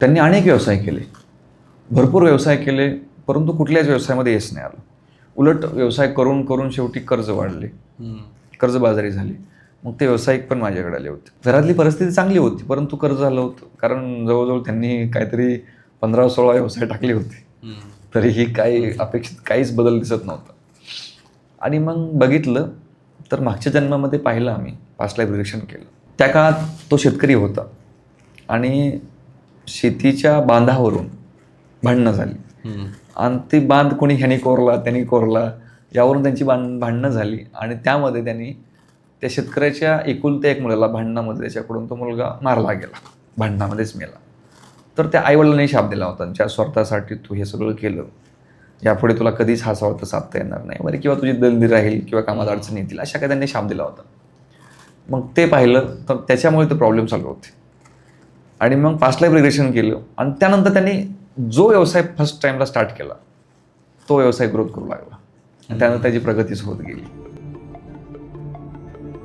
त्यांनी अनेक व्यवसाय केले, भरपूर व्यवसाय केले, परंतु कुठल्याच व्यवसायामध्ये यश नाही आलं. उलट व्यवसाय करून करून शेवटी कर्ज वाढले, कर्जबाजारी झाली. मग ते व्यावसायिक पण माझ्याकडे आले होते. घरातली परिस्थिती चांगली होती, परंतु कर्ज झालं होतं. कारण जवळजवळ त्यांनी काहीतरी 15-16 व्यवसाय टाकले होते. तरीही काही अपेक्षित काहीच बदल दिसत नव्हता. आणि मग बघितलं तर मागच्या जन्मामध्ये पाहिलं आम्ही, पास्ट लाईफ रिग्रेशन केलं. त्या काळात तो शेतकरी होता आणि शेतीच्या बांधावरून भांडणं झाली. आणि ती बांध कोणी ह्याने कोरला, त्याने कोरला, यावरून त्यांची भांडणं झाली. आणि त्यामध्ये त्यांनी त्या शेतकऱ्याच्या एकुलत्या एक मुलाला भांडणामध्ये त्याच्याकडून तो मुलगा मारला गेला, भांडणामध्येच मेला. तर त्या आईवडिलांनी शाप दिला होता, ज्या स्वार्थासाठी तू हे सगळं केलं, यापुढे तुला कधीच हा स्वार्थ साधता येणार नाही बरं, किंवा तुझी दलदी राहील किंवा कामात अडचणी येतील, अशा काही त्यांनी शाप दिला होता. मग ते पाहिलं तर त्याच्यामुळे ते प्रॉब्लेम चालू होते. आणि मग पास्ट लाईफ रिग्रेशन केलं. आणि त्यानंतर त्यांनी जो व्यवसाय फर्स्ट टाईमला स्टार्ट केला तो व्यवसाय ग्रोथ करू लागला. आणि त्यानंतर त्याची प्रगतीच होत गेली.